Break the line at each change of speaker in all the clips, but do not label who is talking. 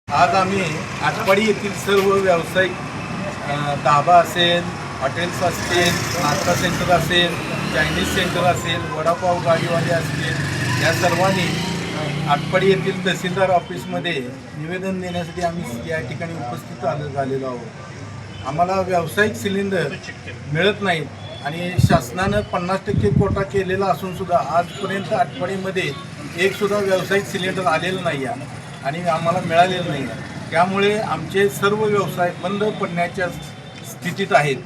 आज आम्ही आटपाडी येथील सर्व व्यावसायिक धाबा असेल, हॉटेल्स असतील, नाश्ता सेंटर असेल, चायनीज सेंटर असेल, वडापाव गाडीवाले असतील, या सर्वांनी आटपाडी येथील तहसीलदार ऑफिसमध्ये निवेदन देण्यासाठी आम्ही या ठिकाणी उपस्थित झालेलो आहोत. आम्हाला व्यावसायिक सिलेंडर मिळत नाहीत आणि शासनानं 50% कोटा केलेला असूनसुद्धा आजपर्यंत आटपाडीमध्ये एकसुद्धा व्यावसायिक सिलेंडर आलेलं नाही आहे आणि आम्हाला मिळालेलं नाही आहे. त्यामुळे आमचे सर्व व्यवसाय बंद पडण्याच्या स्थितीत आहेत.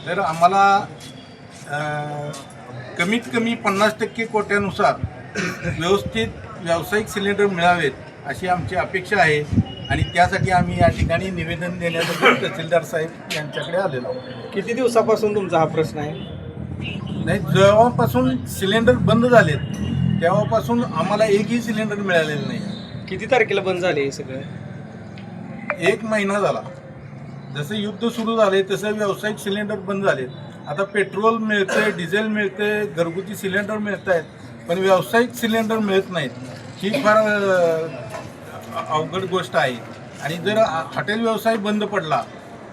तर आम्हाला कमीत कमी 50% कोट्यानुसार व्यवस्थित व्यावसायिक सिलेंडर मिळावेत अशी आमची अपेक्षा आहे आणि त्यासाठी आम्ही या ठिकाणी निवेदन देण्यासाठी तहसीलदार साहेब यांच्याकडे आलेलो आहोत.
किती दिवसापासून तुमचा हा प्रश्न आहे?
नाही, जेव्हापासून सिलेंडर बंद झालेत तेव्हापासून आम्हाला एकही सिलेंडर मिळालेलं नाही.
किती तारखेला बंद झाले हे सगळं?
1 महिना झाला. जसं युद्ध सुरू झाले तसं व्यावसायिक सिलेंडर बंद झालेत. आता पेट्रोल मिळतंय, डिझेल मिळतंय, घरगुती सिलेंडर मिळत आहेत, पण व्यावसायिक सिलेंडर मिळत नाहीत. ही फार अवघड गोष्ट आहे आणि जर हॉटेल व्यवसाय बंद पडला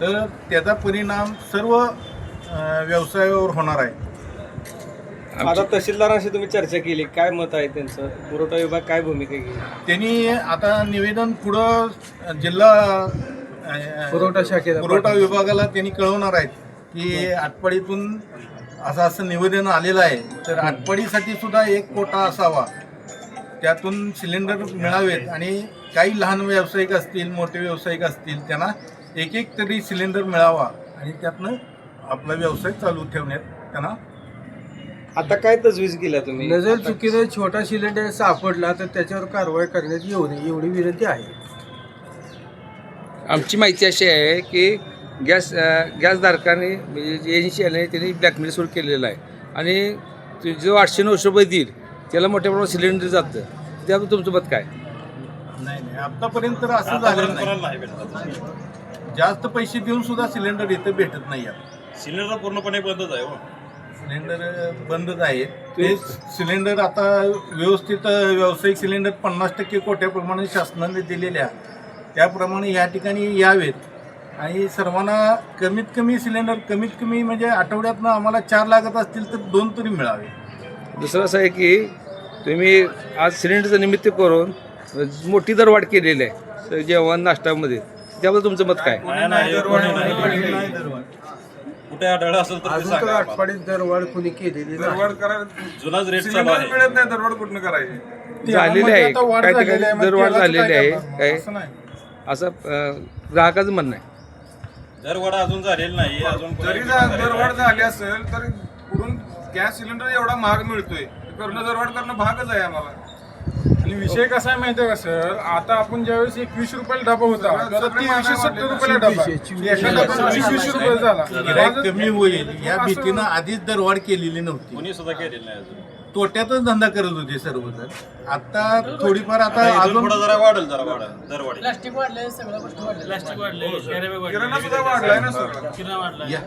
तर त्याचा परिणाम सर्व व्यवसायावर होणार आहे.
आता तहसीलदारांशी तुम्ही चर्चा केली, काय मत आहे त्यांचं? पुरवठा विभाग काय भूमिका घेईल?
त्यांनी आता निवेदन पुढं जिल्हा पुरवठा विभागाला त्यांनी कळवणार आहेत की आटपाडीतून असं निवेदन आलेलं आहे, तर आटपाडीसाठी सुद्धा 1 कोटा असावा, त्यातून सिलेंडर मिळावेत आणि काही लहान व्यावसायिक असतील, मोठे व्यावसायिक असतील, त्यांना एक तरी सिलेंडर मिळावा आणि त्यातनं आपला व्यवसाय चालू ठेवण्यात त्यांना.
आता काय तजवीज केल्या तुम्ही?
नजर चुकीने छोटा सिलेंडर सापडला तर त्याच्यावर कारवाई करण्यात येऊ नये एवढी विनंती आहे.
आमची माहिती अशी आहे की गॅसधारकाने म्हणजे एजन्सी आल्याने त्यांनी ब्लॅकमेल सुरू केलेलं आहे आणि जो 800-900 रुपये देईल त्याला मोठ्या प्रमाणात सिलेंडर जातं. त्याबद्दल तुमचं मत काय?
नाही, आतापर्यंत तर असं झालेलं नाही. जास्त पैसे देऊन सुद्धा सिलेंडर इथं भेटत नाही.
सिलेंडर पूर्णपणे बंदच आहे.
सिलेंडर बंदच आहेत. ते सिलेंडर आता व्यवस्थित व्यावसायिक सिलेंडर 50% कोट्याप्रमाणे शासनाने दिलेल्या त्याप्रमाणे या ठिकाणी यावेत आणि सर्वांना कमीत कमी सिलेंडर कमीत कमी म्हणजे आठवड्यातनं आम्हाला 4 लागत असतील तर 2 तरी मिळावे.
दुसरं असं आहे की तुम्ही आज सिलेंडरचं निमित्त करून मोठी दरवाढ केलेली आहे जेवण नाश्त्यामध्ये, त्याबद्दल तुमचं मत काय?
कुठे आढळलं असेल तर
अजून तर आटपाडीत दरवाढ कोणी केलेली नाही.
जुनाच रेट चालू आहे.
मिळत नाही, दरवाढ कुठनं करायची?
झालेली आहे, काही ठिकाणी दरवाढ झालेली आहे, काय
असं नाही.
असं ग्राहकाचं म्हणणं आहे.
दरवाढ अजून झालेली नाही. अजून
जरी दरवाढ झाली असेल तर पुढून गॅस सिलेंडर एवढा महाग मिळतोय, करणं दरवाढ करणं भागच आहे आम्हाला.
आणि विषय कसा आहे माहिती आहे का सर, आता आपण ज्यावेळेस 21 रुपयाला डबा होता तर 370 रुपयाला डबा, एका डब्याला 20 रुपये झाला.
गिऱ्हाईक कमी होईल या भीतीनं आधीच दरवाढ केलेली नव्हती.
कोणी सुद्धा केलेलं नाही अजून.
तोट्यातच धंदा करत होते सर्वजण. आता थोडीफार आता
अजून पुढे जरा वाढेल दरवाढ.
प्लास्टिक वाढले, सगळ्या गोष्टी वाढल्या. प्लास्टिक वाढले,
किराणा सुद्धा वाढलाय ना सगळं.
किराणा वाढला.
या.